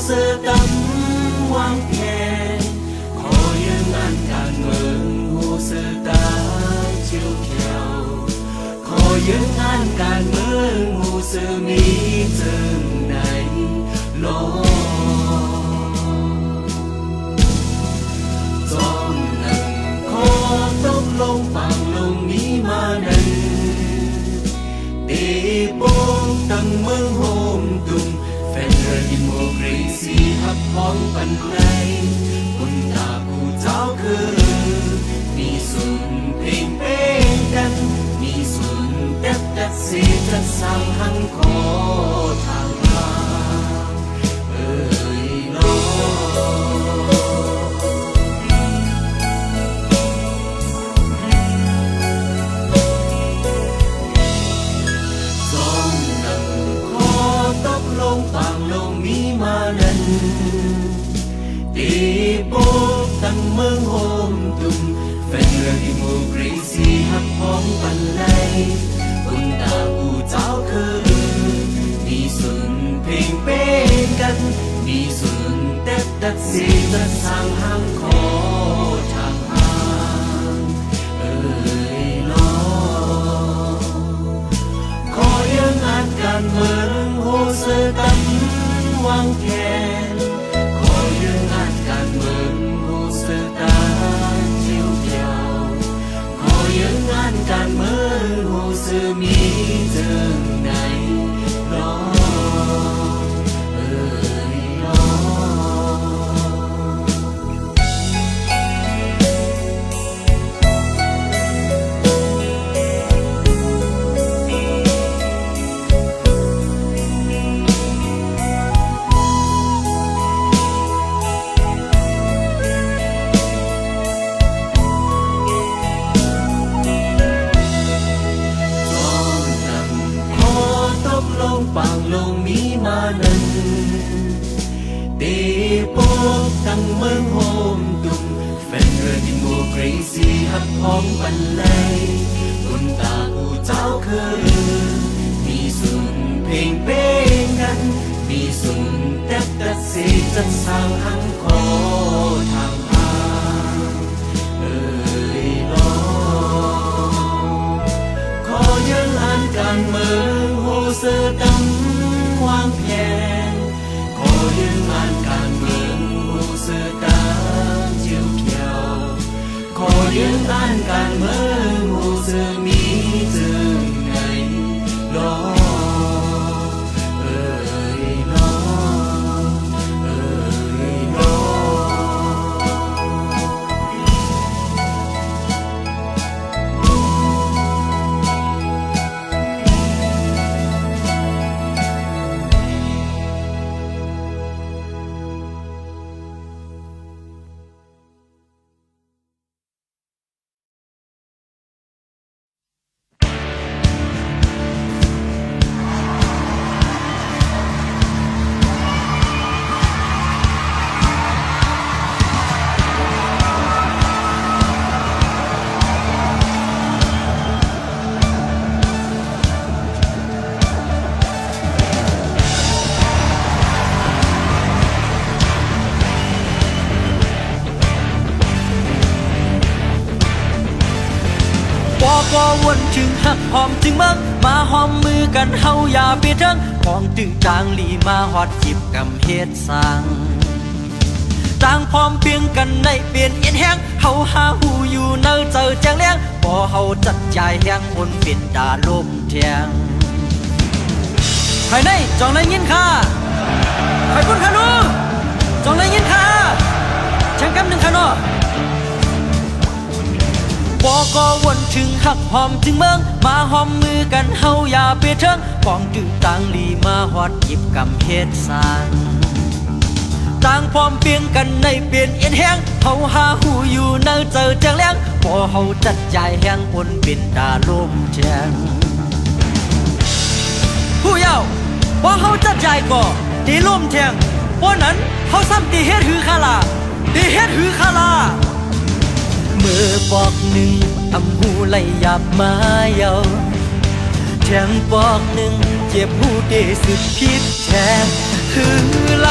sự tâm hoang kèn khó những an càn mừng hồ sự ta chiều kèo khó những an càn mừng hồ sự mi từng này lo trong lần khó tốc lông bằng lông mi mà nâng để bông tầng mương hôm tung phèn rơi mùa gầy xì hấp hóng bần này quân ta cụ giáo khứ mi xuân phình bên căn mi xuân tép đất xì chất sang hăng khó thang lang ơi lo đi bốc tăng mương hôm tung phèn rơi mùa gầy xì hấp hóng bần này quân ta cụ giáo khứ mi xuân phình bên căn mi xuân tép đất xì đất sang hang khó thang hàng ơi lo khó những an càn mừng hồ sơ tâm hoang kèn khó những an càn mừng hồ sơ ta chiều kèo khó những an càn mừng hồ sơ mi từng này lo ơi lo bằng lông mi mà nâng để bốc tăng mương hôm tung phèn rơi mùa gầy xì hấp hóng bần này quân ta cụ giáo khứ mi xuân phình bên ngăn mi xuân tép đất xì chất sang hăng khó thang hàng ơi lo khó những an càn mừng hồ sơ tâm hoang kèn khó những an càn mừng hồ sơ ta chiều kèo khó những an càn mừng hồ sơ mi từng ngày lo ơi lo ơi loก็วนจึงหักหอมจึงเมืองมาหอมมือกันเฮาอย่าเปลี่ยนเทิงของตึงจางลีมาฮอดจิบกำเฮ็ดสร้างต่างพร้อมเพียงกันในเปลี่ยนเอ็นแห้งเฮาหาหูอยู่เนื้อเจอแจงเลี้ยงบ่เฮาจัดใจแห้งบนเป็นดาลมแทงภายในจองได้ยินค่ะไปพุ่นค่ะนูจองได้ยินค่ะแข่งกันหนึ่งค่ะเนาะบอกก็วนถึงหักหอมถึงเมืองมาหอมมือกันเฮาอย่าเปลี่ยนเทิงกองตึงต่างลีมาฮอดหยิบกำเฮ็ดสร้างต่างพร้อมเพียงกันในเปลี่ยนเอ็นแห้งเฮาหาหูอยู่เนื้อเจอแจงเลี้ยงบ่เฮาจัดใจแห้งบนเป็นตาลมแทงผู้เยาว์บ่เฮาจัดใจก็ตีลมแทงบ่นั้นเฮาซ้ำตีเฮ็ดหือคาลาตีเฮ็ดหือคาลา มือปอกหนึ่งอำหูไหลหยาบมาเยาแทงปอกหนึ่งเจ็บหูเดสุดพิษแทงคือไหล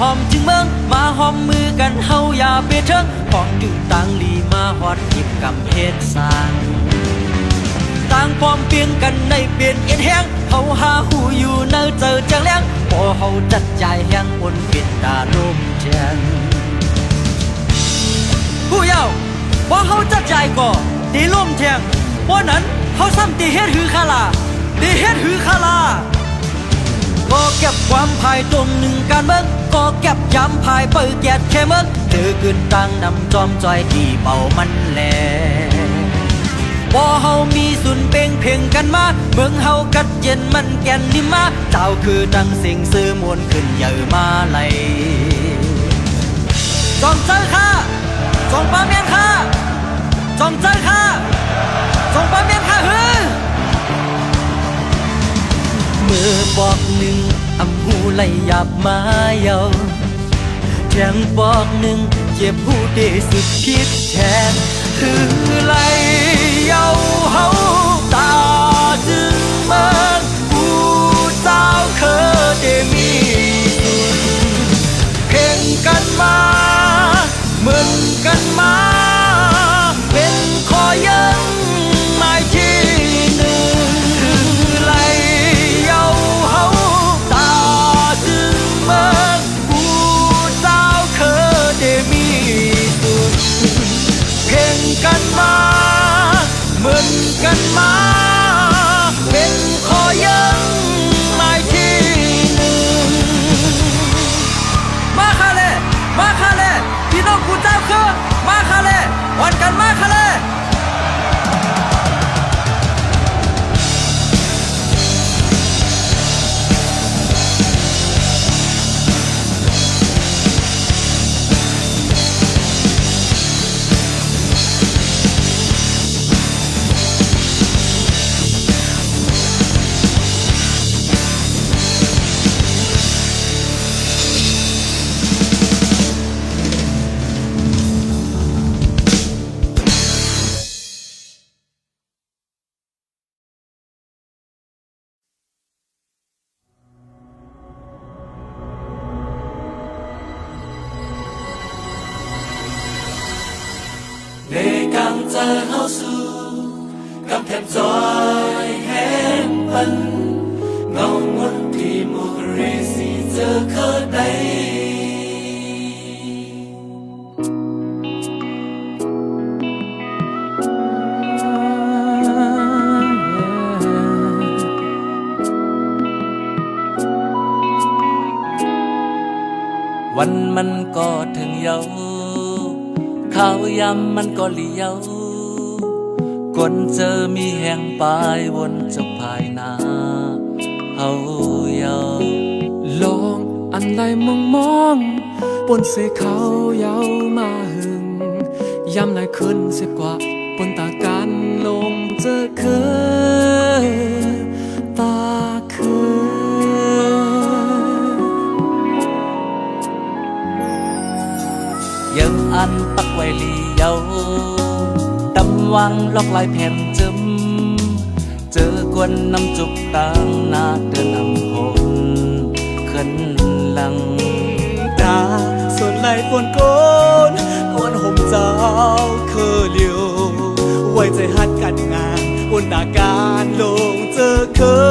หอมจึงเมืองมาหอมมือกันเฮาอย่าไปเถิงของดื้อต่างลีมาฮอดหยิบกำเฮ็ดสร้างต่างพร้อมเปลี่ยนกันในเปลี่ยนเอ็นแห้งเฮาหาหูอยู่เนื้อเจอจังแรงพอเฮาจัดใจแห้งบนเป็นตาลมแจ้งผู้เยาว์พอเฮาจัดใจก็ตีลมแทงเพราะนั้นเฮาซ้ำตีเฮ็ดหือคาลาตีเฮ็ดหือคาลาก็เก็บความภายตรงหนึ่งการเมืองก็เก็บย้ำภายเปิดแยดแค่เมืองเจอขึ้นตั้งนำจอมจอยที่เป่ามันแลบ่เฮามีสุนเป่งเพ่งกันมาเมืองเฮากัดเย็นมันแก่นนิมมาเจ้าคือดังสิ่งซื้อมวลขึ้นเยอะมาไหลจอมเจอข้าจองปาเมียนข้าจอมเจอข้าจองปาเมียนข้าเฮ้อเมื่อบอกหนึ่งอำหูไหลหยาบมาเยาแทงบอกหนึ่งเจ็บหูได้สุดคิดแทนคือไหลเยาเฮาตาจึงเมืองผู้เจ้าเคยได้มีสุดเพ่งกันมาเหมือนกันมาเป็นขอยังหมายที่หนึ่งคือไหลเยาเฮาตาจึงเมืองผู้เจ้าเคยได้มีสุดเพ่งกันมาเหมือนกันมาเป็นขอยังหมายที่หนึ่งมาคาเลมาคาเลพี่น้องกูเจ้าคือมาคาเลวันกันมาคาเลในกำเจอเฮาสู่กำแทบจอยแห้งพันเงาหมดที่มุกเรสีเจอเคยได้วันมันก็ถึงเยาข้าวยำมันก็เลี้ยวกนเจอมีแห่งปลายวนจะภายนาเฮาเยาลองอันใดมองปนเสเขาเยามาหึงยำไหนขึ้นเสียกว่าปนตากันลงเจอคือตาคือยังอันปักไว้ลีเยาตำวังล็อกลายแผ่นจึมเจอกวนน้ำจุกต่างนาเดินนำหนขึ้นหลังตาส่วนไหลปนโกนปนห่มเจ้าคือเลียวไว้ใจหัดกันงานปนตาการลงเจอคือ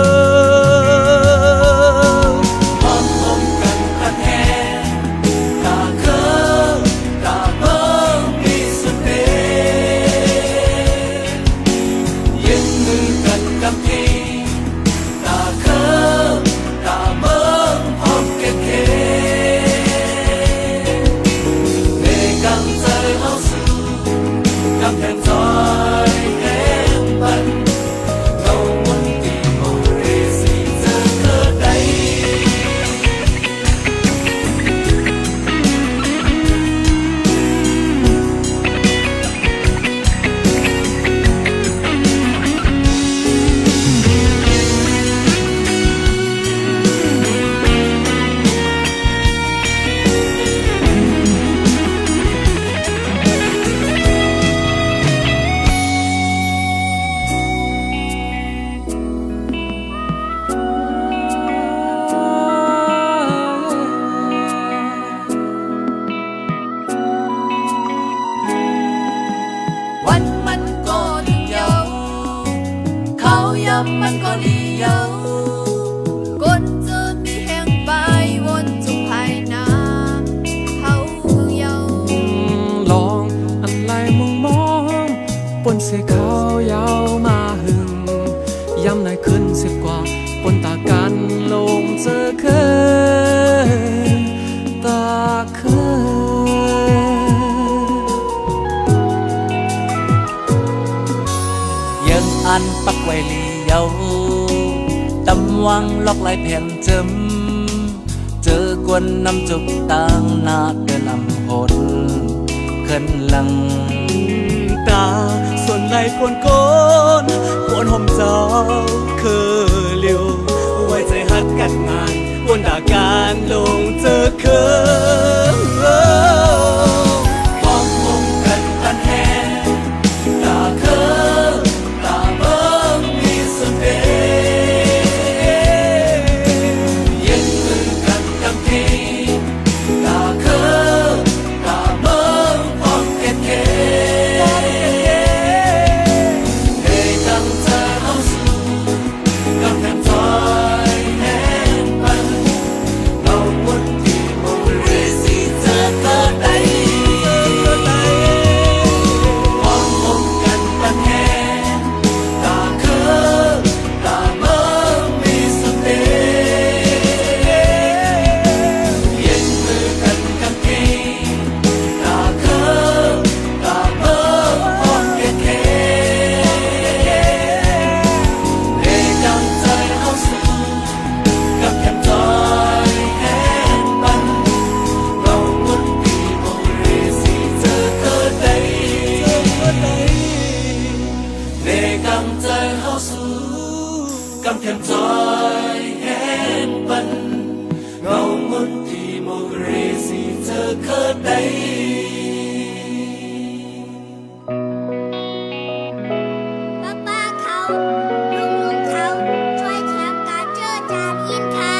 เสียขาวยาวมาหึงย้ำในขึ้นสิบกว่าปนตากันลงเจอเคยตาเคยยังอันปักไว้ลีเยาตำวังล็อกลายแผ่นจำเจอกวนน้ำจุกต่างนาเดินอำหนขึ้นหลังตาส่วนไหลกวนโกนกวนห่มเจ้าคือเลียวไว้ใจหักกันงานวนตาการลงเจอคือพร้อมคงกันตันแหงตาเคอตาเบิ่งมีสุดเดยืนมือกันกับทีตาเคอตาเบิ่งพร้อมเก็ดเกให้ตั้งใจเอาสู่กับแผ่นถอยแห่งปันเราหมดที่โมเรสิเจอเธอได้พร้อมพบกันปันแห่งตาเคอตาเบิ่งมีสุดเดเย็นมือกันกับทีตาเคอตาเบิ่งพร้อมเก็ดเกให้ดังใจเอาสู่กับแคมจอยแห่งปันเราหมดที่โมเรสิเจอเธอได้เด็กดังใจเอาสู่กับแคมจอยแห่งปันเราหมดที่โมเรสิเจอเธอได้ ป้าป้าเขาลุงลุงเขาช่วยแถมการเจอจานยินค่ะ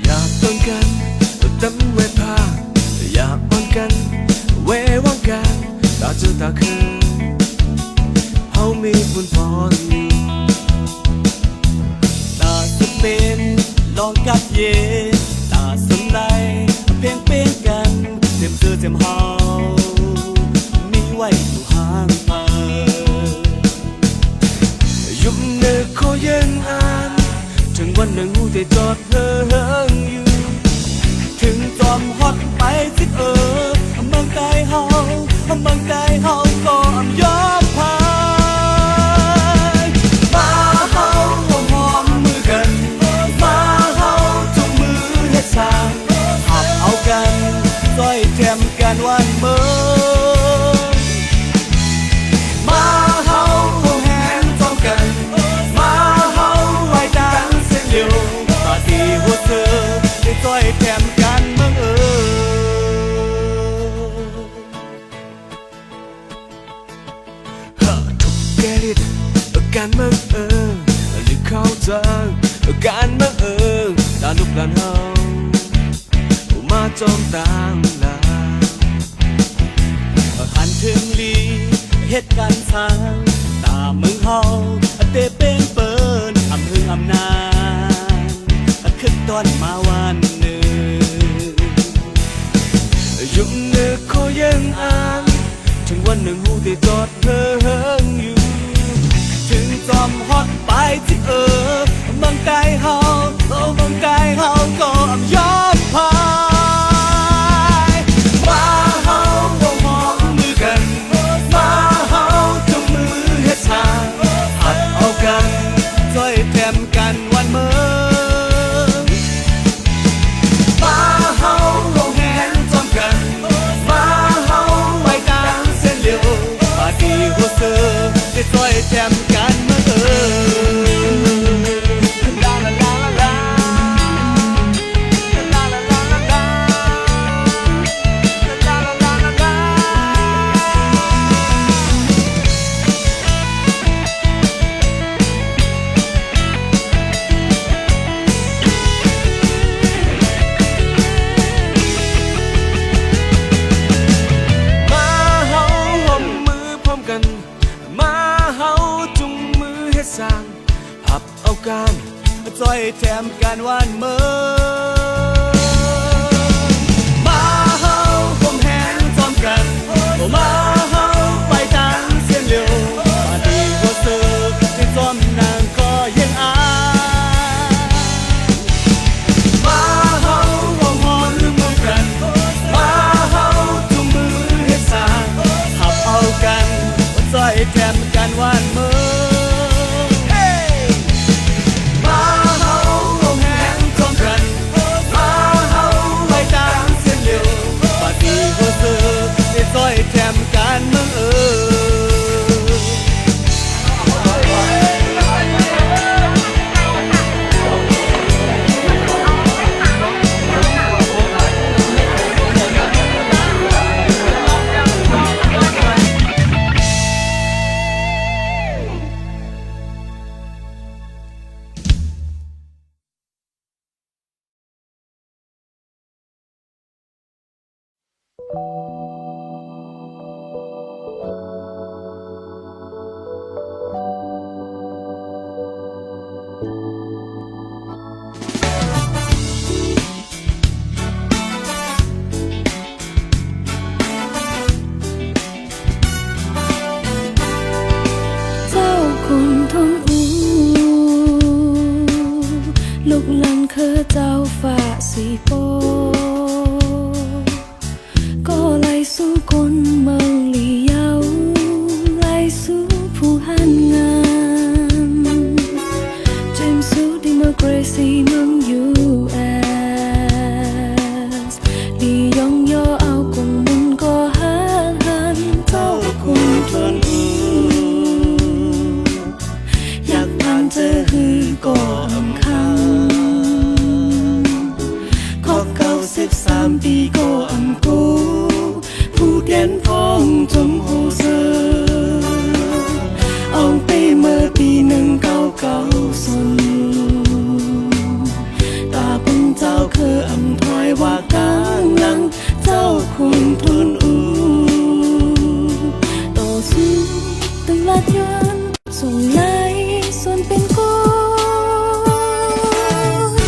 อยากต้นกันตั้งเวพาอยากอ่อนกันเววังกันตาเจอตาคืนเฮามีบุญพรอยู่ตาจะเป็นลองกับเย่ตาสนไหลเพียงเป็นกันเต็มเสื้อเต็มเฮามีไว้อยู่ห่างไปยุบเนื้อขอยังอ่านถึงวันหนึ่งหูได้จอดเฮิงอยู่ถึงจอมฮอดไปสิเมืองใต้เฮาเมืองใต้เฮาก็ยอมพายมาเฮาหอมมือกันมาเฮาจุงมือเฮ็ดสร้างหักเอากันต้อยแถมกันวันเมืองมาเฮาแหนจอมกันมาเฮาไว้ดังเส้นเดียวตาตีหัวเธอได้ต้อยแถมกันเมืองทุกแกลิดการเมืองหรือเข้าใจการเมืองตาลูกหลานเฮามาจอมตามลาหันถึงลีเหตุการณ์ทางตาเมืองเฮาเตเป็นเปิ้นอำหึงอำนานขึ้นตอนมาวันหนึ่งยุ่งเนื้อขอยังอ่านถึงวันหนึ่งหูได้จอดเฮิงอยู่ถึงจอมฮอดไปที่เมืองใต้เฮาเมืองใต้เฮาก็ยอมพายมาเฮาหอมมือกันมาเฮาจุงมือเฮ็ดทางหัดเอากันช่วยแถมกันวันเมืองมาเฮาแหนจอมกันมาเฮาไว้กลางเส้นเดียวปาดีหัวเสือได้ช่วยแถมกันเมืองลาลาลาลาลาลาลาลาลาลาลาลาลา กันจอยแถมกันวันเมื่อมาเฮาผมแหงจอมกันมาเฮาไปทางเสียนเร็วมาดีกว่าเธอที่จอมนางก็ยังอายมาเฮาหอมหอนมือกันมาเฮาจุงมือเฮ็ดสร้างหับเอากันจอยแถมกันวันเมื่อซอยแถมกันเมืองลูกหลังคือเจ้าฝ่าสีโปก็ไล่สู้คนเมืองลีเยาไล่สู้ผู้หันงามเจมส์สู้ดิโมคราซีเมือง US ดียองย่อเอากงมุนก็หันเจ้าคนทนอยากผ่านเจอหือก็อำคัง13 ปีก็อำกูผู้เด่นพ้องจมโหเซออองไปเมื่อปี1990ตาปุ่นเจ้าคืออำถอยว่ากลางหลังเจ้าคุณทุนต่อสู้ตึงลาดย้อนส่งไล่ส่วนเป็นกูป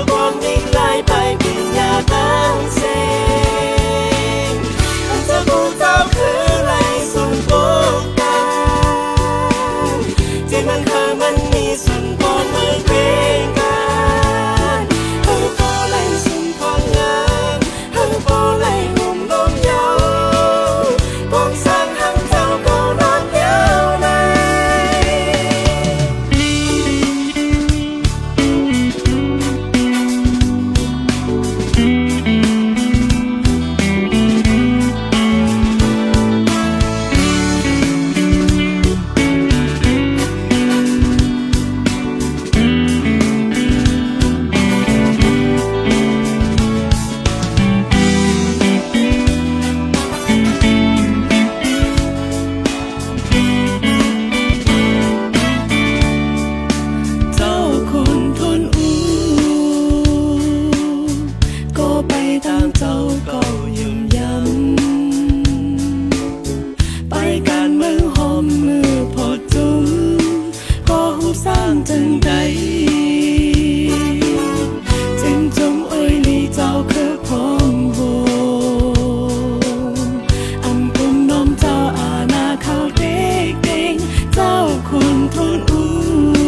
กป้องลีกลายไปปิญญาตั้งเสนอันจะกูเจ้าค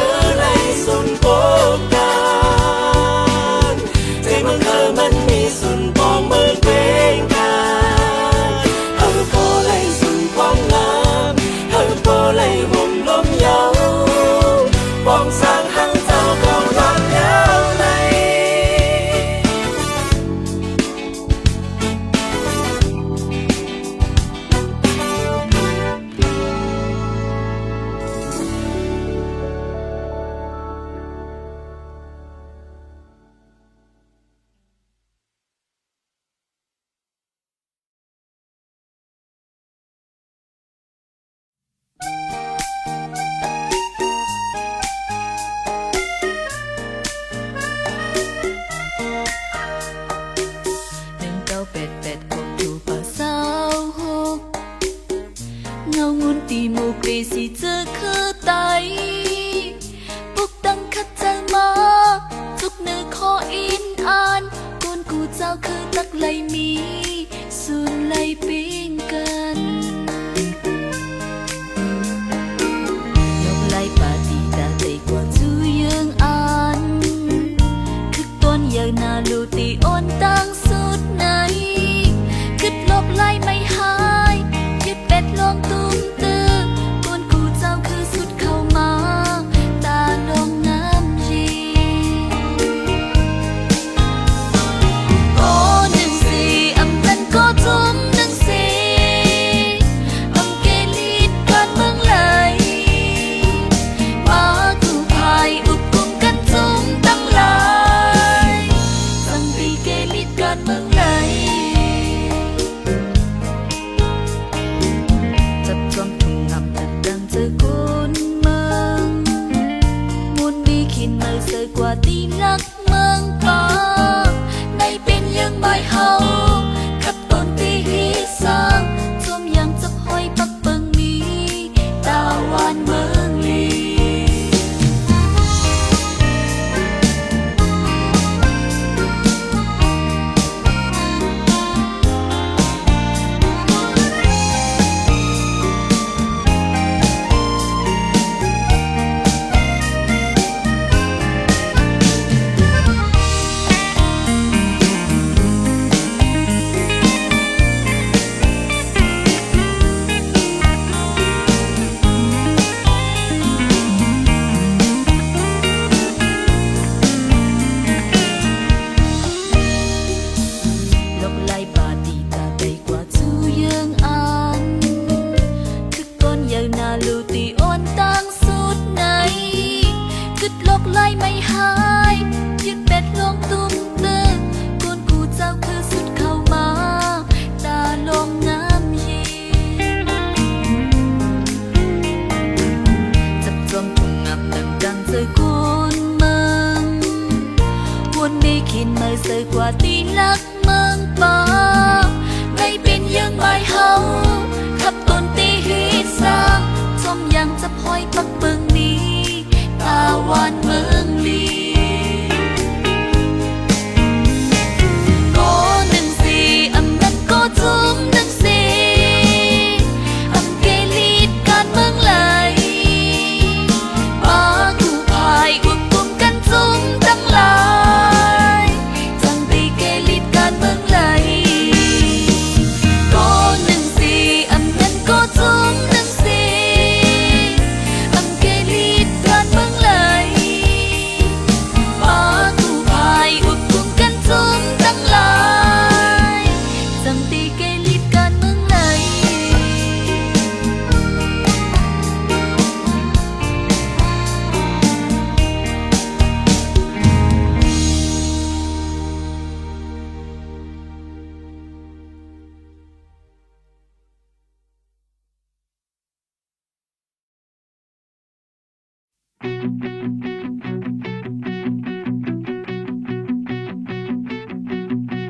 ือไรสุนโปกันใจมึงมันมีสุนปองเมืองเป็นกันพอไหลสุนปองงามพอไหลห่มลม ตีลักเมืองปอในเป็นยังใบเฮาขับตนตีฮีสางจมยังจะพอยปักเปิงมีตาวานเมืองลี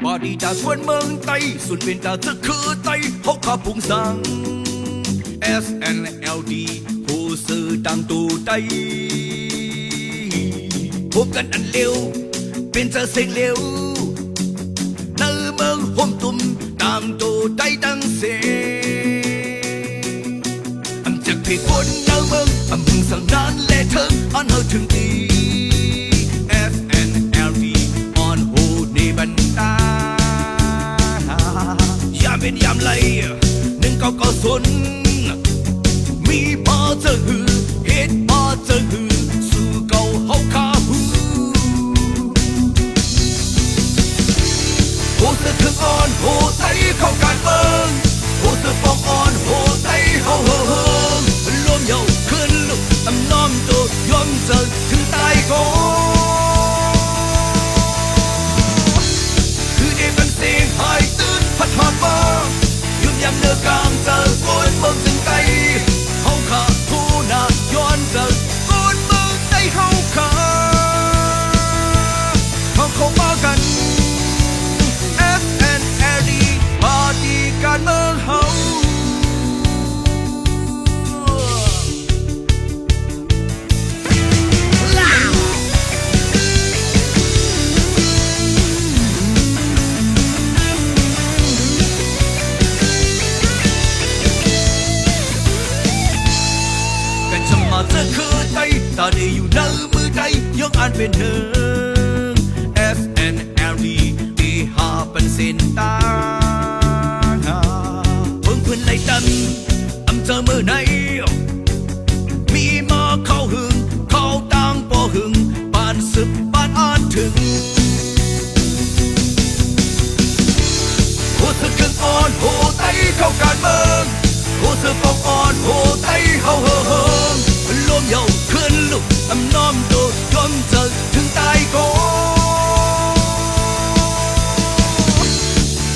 บอดีจากชวนเมืองไต้สุดเป็นตาเธอคือไต้เขาขับพุงสัง SNLD ผู้สื่อต่างตูไต้พบกันอันเร็วเป็นเธอเสียงเร็วในเมืองห่มตุ่มตามตูไต้ตั้งเสียอันจากเพศคนในเมืองอันมึงสั่งนานและเธออันเฮาถึงดีSNLD อ่อนโหดในบรรดายามเป็นยามไหล1990มีพอเจอหือเหตุพอเจอหือสู่เก่าเฮาคาหูโหเสือถึงอ่อนโหไทยเข้าการเมืองโหเสือปองอ่อนโหไทยเฮาเฮิงรวมเยาขึ้นลุกตำน้อมตัวยอมเจอถึงตายก่อนคือเอเป็นเสียงหายตื่นพัดหอดมายุ่มยำเนื้อกลางเจอโกนเมืองถึงไกลเฮาขาผู้นาย้อนเจอโกนเมืองได้เฮาขาเขาเข้ามากัน SNLD ปาร์ตี้การเมืองเฮาเธอคือไตตาได้อยู่ในมือใจยังอ่านเป็นหนึ่ง SNLD ดีหาเป็นเส้นตาเพิ่งเพื่อนไล่ตันอำเจอมือไหนมีมาเข้าหึงเข้าต่างปอหึงบ้านสืบบ้านอ่านถึงโหเธอขึ้นอ่อนโหไตเข้าการเมืองโหเธอปองอ่อนโหไตเฮาเฮิงรวมเยาขึ้นลุกตำน้อมโดดยอมเจอถึงตายก่อน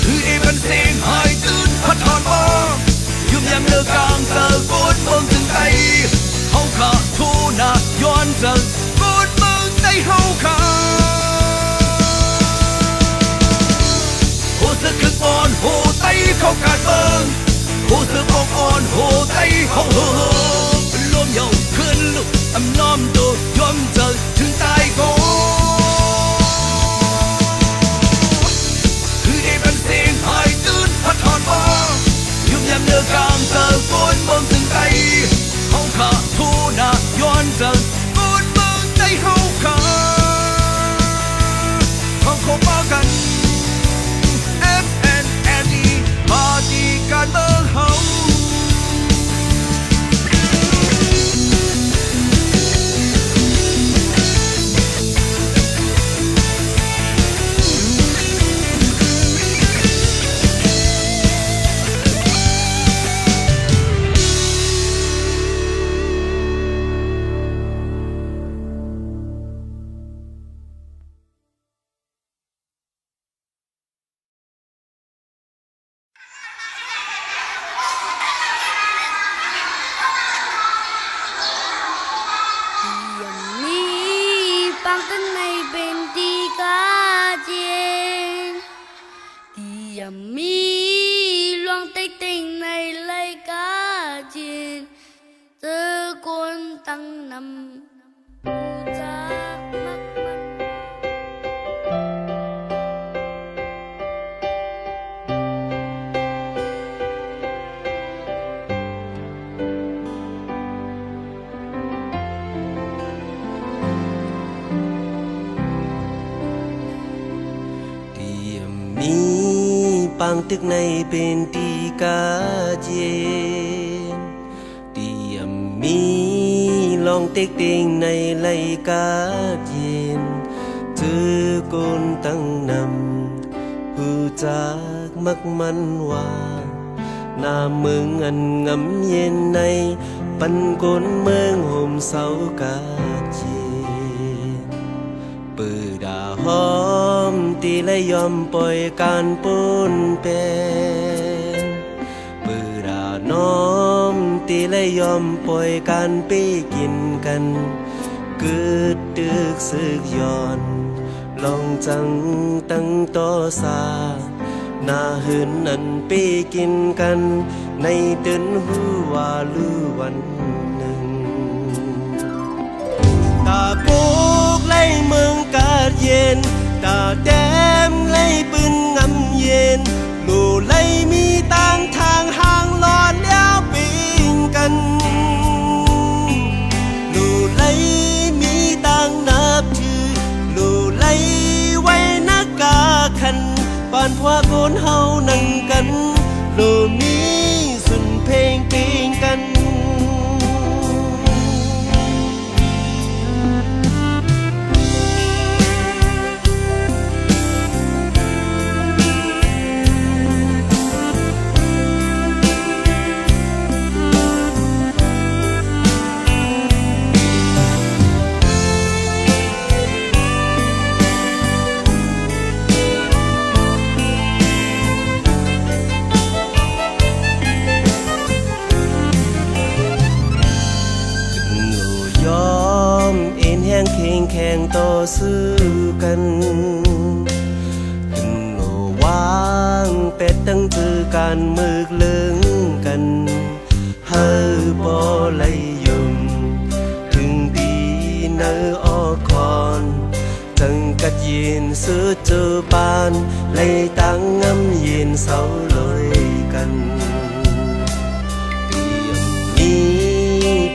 คือเอเป็นเสียงหายตื่นพัดหอนมายุ่มยำเลือกกลางเจอโกนเมืองถึงไตเฮาขาทูนาย้อนเจอโกนเมืองในเฮาขา อ่อนโหไตเข้าการเมืองผู้สืบมองอ่อนโหไตเขาเฮอรวมเยาขึ้นลุกอำน้อมตัวยอมเจอถึงตายก่อนคือได้เป็นเสียงหายตื่นพัดถอนมายุ่งยำเนื้อกลางเจอฝนเมืองถึงใจเขาขาทูนาย้อนเจอฝนเมืองใจเขาขาเขาคบมากัน FNNE มาดีการเมืองเขาอย่างนี้ปังกันในเป็นตีกาเจนที่ยังมีลวงเต็งเต็งในรายกาเจนเจอคนตั้งนำผู้จากมักมัน เตรียมมีปางตึกในเป็นตีกาเจนเตรียมมีลองเต็กเต็งในไลกาเจนเจอกนตั้งนำผู้จากมักมันว่าหน้าเมืองอันงำเย็นในปันกนเมืองห่มเสากาเจน ปือดาหอมตีและยอมปล่อยการปนเป็นปือดาน้อมตีและยอมปล่อยการไปกินกันเกิดตึกสึกย้อนลองจังตั้งต่อสาหน้าหืนอันไปกินกันในเดินหูว่าลือวันหนึ่ง ตาปุกไล่เมืองกาดเย็นตาแดมไล่ปืนงำเย็นลูไล่มีต่างทางห่างหลอนแล้วปิงกันลูไล่มีต่างนับถือลูไล่ไว้นักกาคันปานพวกคนเฮานั่งกันลูมีสุนเพลงปิงกัน แข่งต่อสู้กันถึงโลวางเป็ดตั้งจือการมึกเลิงกันเฮอปอไลยุมถึงดีเนอออกคอนจังกัดยินซื้อเจอปานไลตั้งงำยินเสาลอยกันเตรียมนี้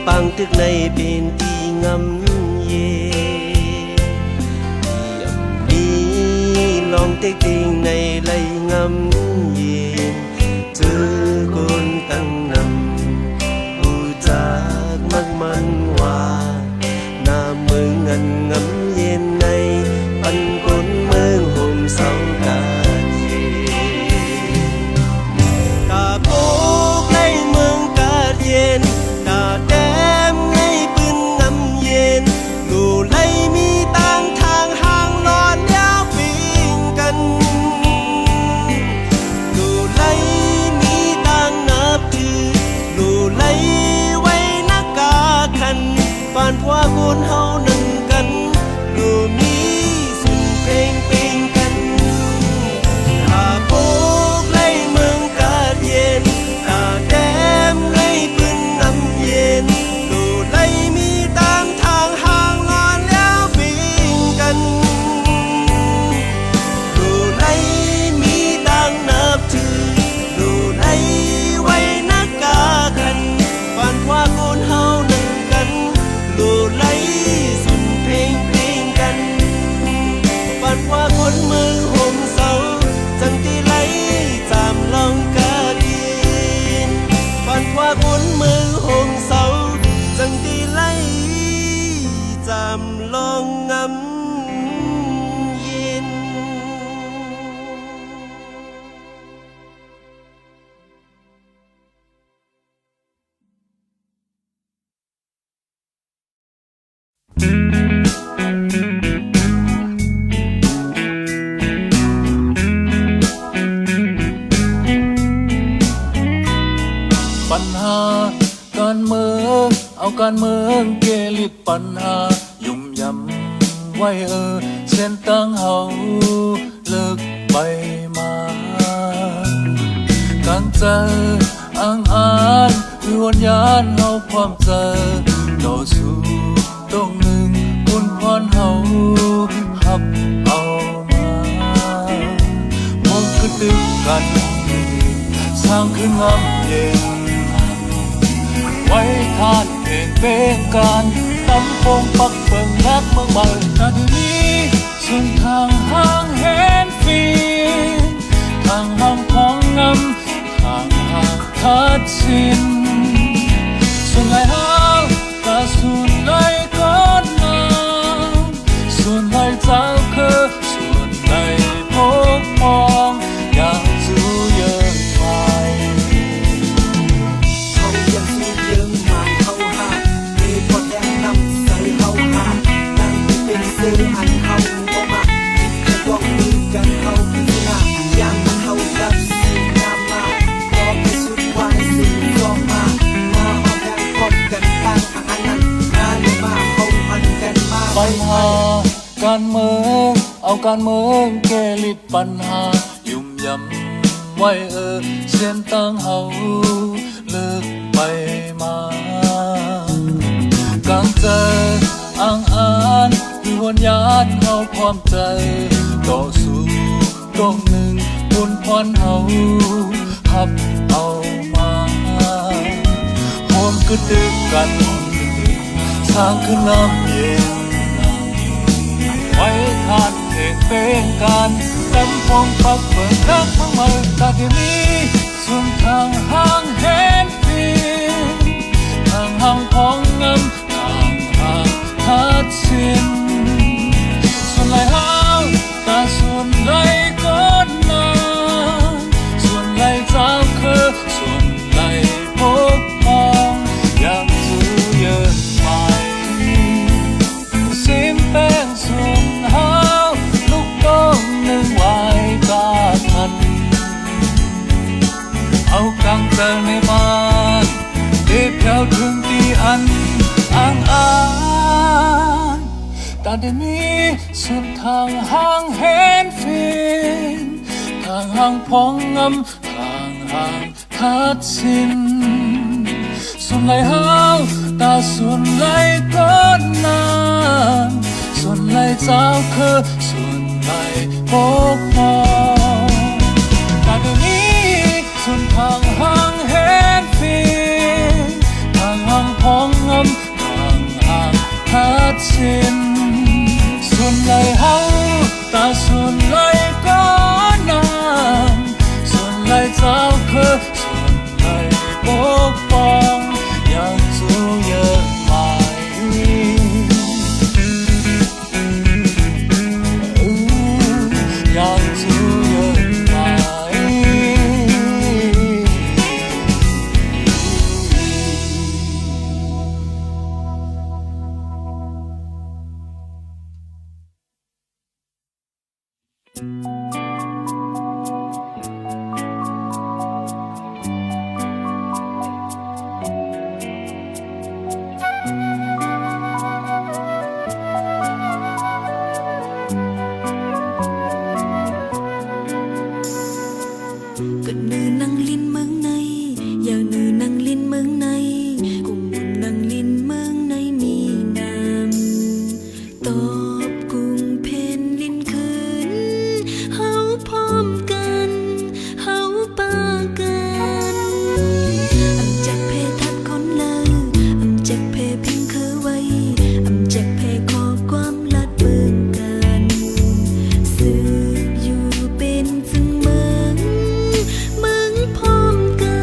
ปังตึกในเป็นตีงำเยลองเต็กติงในไหลงำเย็นเจอคนตั้งนำผู้จากมักมันว่าหน้าเมืองอันงำเย็นในปันคนเมืองห่มเสากาเย็นตาโปกไล่เมืองกาเย็นตาแดมไล่ปืนงำเย็นลูไล่มีต่างทางห่างหลอนยาวปีกันล การเมืองเกลิดปัญหายุ่มยำไว้เส้นตั้งเฮาเลิกไปมาการเจออ้างอ่านคือวันยานเฮาความเจอต่อสู้ตรงหนึ่งคุณพรเฮาหับเอามาหวงคือตึกกันสร้างขึ้นงามเย็นไว้ทานเองเป็นการตำปงปักเบิ่งนักเมืองใหม่นาทีนี้ส่วนทางห้างเห็นฟีทางห้างของงำทางห้างทัดสินส่วนไหลหาวกะส่วนไหลก้อนน้ำส่วนไหลเจ้าคือส่วนไหลพกมองอยากจูเยอะไปเขายังสู้ยังมาเขาหามีคนยังนำใส่เขาหานั่งเป็นเสืออันเขาบ่มาใครบอกมือกันเขาพิจารณายังเขาดับสิ่งนำมาขอให้สุดวายสิ่งก็มาหอมยังพบกันตั้งอันนั้นงานมาเขาพันกันมาปัญหาการเมืองเอาการเมืองแก้ลิดปัญหายุ่มยำไว้เส้นตั้งเฮาเลิกไปมาการเจออ้างอ่านคือวันยานเฮาความใจต่อสู้ตรงหนึ่งบุญพรเฮาหับเอามาหอมคือตึกกันสร้างขึ้นน้ำเย็นไว้ทานเองเป็นการตำปงปักเปิดนักเมืองใหม่ตาที่นี้ส่วนทางห้างเห็นฟีทางห้างของเงินทางห้างทัดสินส่วนไหลหาวตาส่วนไหลก้อนน้ำส่วนไหลเจ้าคือส่วนไหลพกมองยังจูเยอะไปสิมแป้งส่วนเฮาลูกต้องหนึ่งไว้กาทันเอากางเจอในบ้านเด็บเพียวถึงที่อันอ่างอ่านแต่เดี๋ยวนี้ส่วนทางห้างเห็นฟินทางห้างพองงำทางห้างทัดสินส่วนไหลหาวตาส่วนไหลก้อนน้ำส่วนไหลเจ้าคือส่วนไหลพกมองแต่เดี๋ยวนี้ส่วนทางห้างเห็นฟีทางห้างพองงำทางห้างทัดสินส่วนไหลหาวตาส่วนไหลก้อนน้ำส่วนไหลเจ้าคือส่วนไหลพกมองยังจูเยอะไหมยังจูเยอะไหมก็นือนั่งลินเมืองในอย่านือนั่งลินเมืองในกุมบุญนั่งลินเมืองในมีน้ำตอบกุ้งเพนลินคืนเฮาพร้อมกันเฮาปากันอำจักเพทัดคนเลยอำจักเพพิงคือไว้อำจักเพขอความลัดเบิ่งกันสืบอยู่เป็นจึงเมืองพร้อมกัน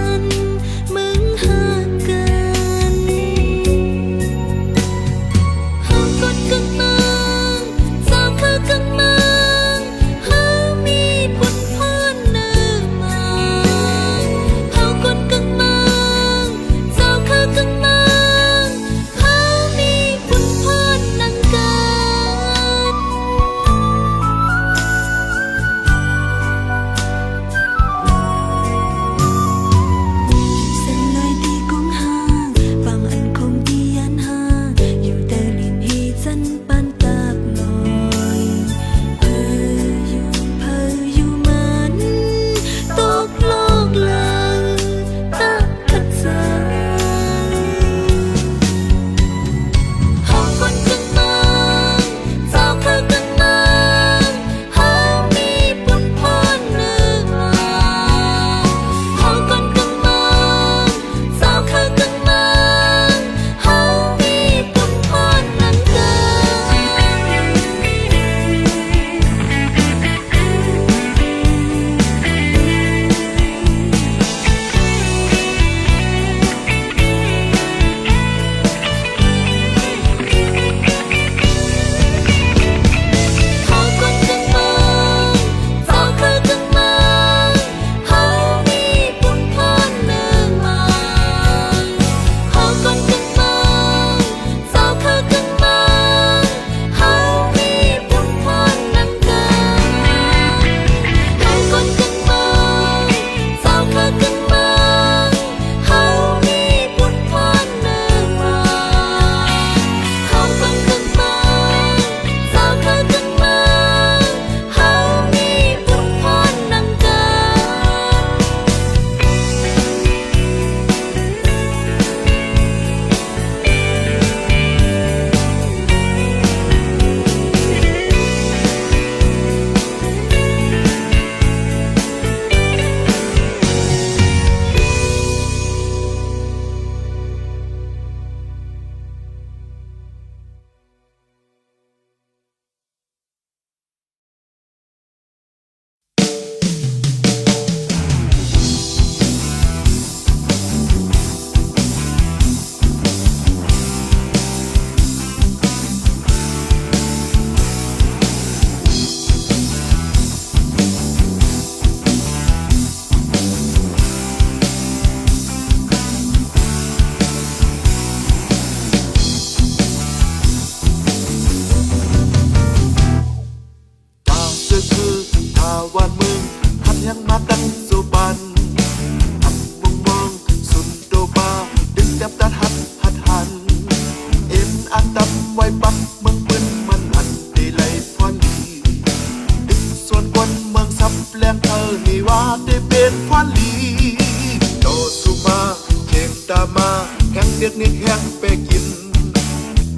สียกเนียนแห้งไปกิน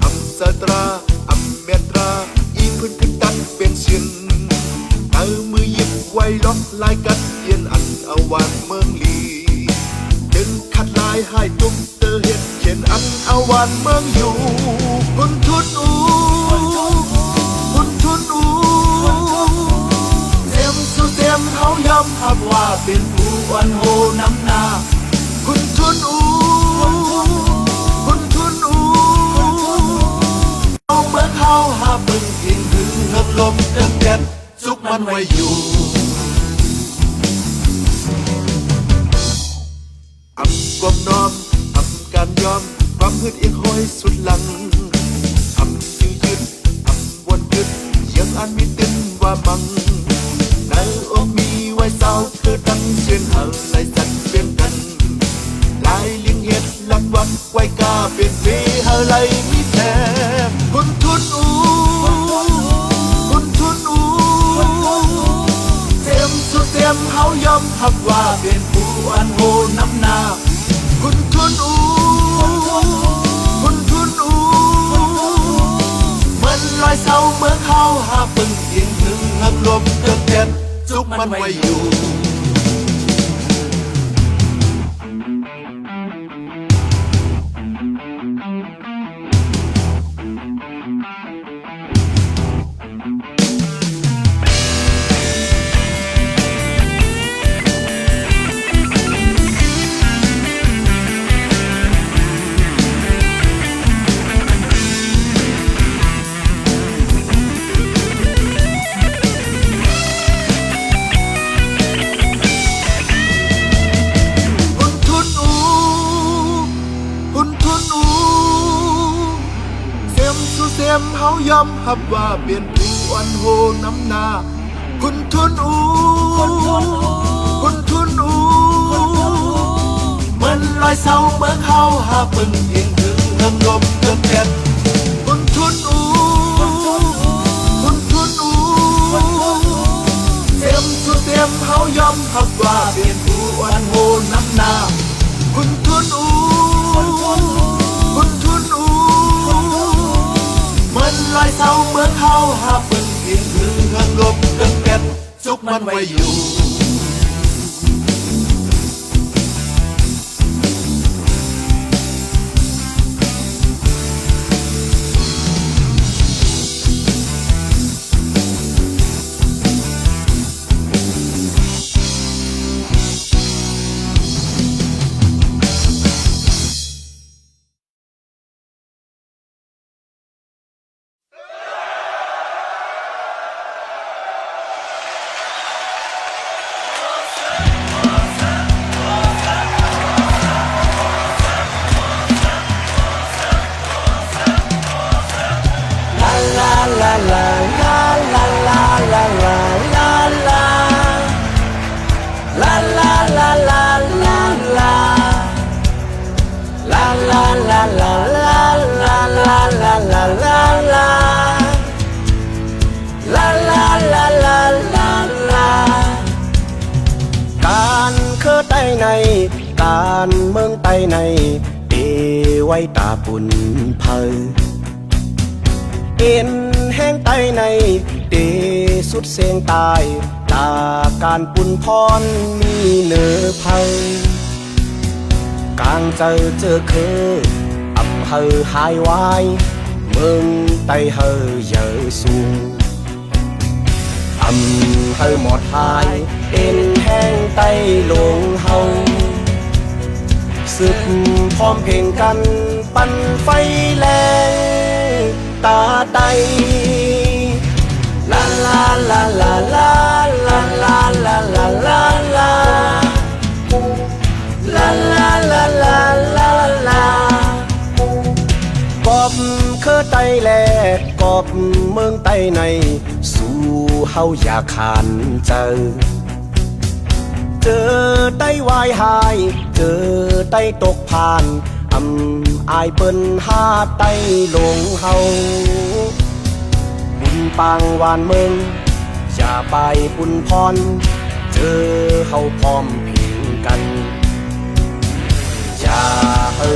อำสาตราอำเมตราอีพื้นขึ้นตันเป็นชินเอามือหยิบไว้ล็อกลายกัดเทียนอันเอาวานเมืองลีดึงขัดลายให้ตุ้มเตอเห็ดเขียนอันเอาวานเมืองอยู่คุณทุนอูคุณทุนอูเสียมสู่เสียมเขาย้ำหับว่าเป็นผู้อันโหน้ำหน้าคุณทุนอูคุณทุนอูเอาเมื่อเขาหาปึงกินถึงเฮิบลมเติมเต็มซุกมันไว้อยู่อำกลมน้อมอำการยอมความหืดเอียงห้อยสุดหลังอำยืดยืดอำวนยืดยังอันมีตินว่ามังในอกมีไว้เศร้าคือตั้งเชียนหาไหลสันเปลี่ยนกันลายเลี้ยงเห็ดลักวัดไว้กาเป็นเวหาไหลมีแทนคุณทุนอูคุณทุนอูเสียมสุดเสียมเฮายอมหับว่าเป็นผู้อันโหน้ำหน้าคุณทุนอูคุณทุนอูเหมือนลอยเสาเมื่อเขาหาปึงยิงถึงหักลมเกิดเด็ดจุกมันไว้อยู่เสียมเฮายอมหับว่าเปลี่ยนผู้อันโหน้ำหน้าคุณทุนอูคุณทุนอูเหมือนลอยเสาเมื่อเขาหาปึงยิงถึงเฮิมลมเกิดเด็ดคุณทุนอูคุณทุนอูเสียมสุดเสียมเฮายอมหับว่าเปลี่ยนผู้อันโหน้ำหน้าคุณทุนอูคุณทุนอูเหมือนลอยเสาเมื่อเขาหาปึงยิงถึงเฮิมลมเกิดเด็ดจุกมันไว้อยู่การเคอไตในการเมืองไตในเอไว้ตาปุ่นเพอเอ็นแห้งไตในเตสุดเสียงตายตาการปุ่นพรมีเนื้อเพอกลางเจอคืออำเภอหายวายเมืองไตเฮอเยอะสูงอำเฮอหมดหายเอ็นแห้งไตลงเฮาสึกพร้อมเพลงกันปั่นไฟแรงตาไตลาลาลาลาลาลาลาลาลาลาลาลาลาลาลาลาลากอบคือไตแลกอบเมืองไตในสู่เฮาอยากขานเจอไตวายหายเจอไตตกผ่านอายเปิ้นหาไตลงเฮาบุญปางวานเมืองอย่าไปบุญพรเจอเฮาพร้อมเพลงกันอย่าเฮอ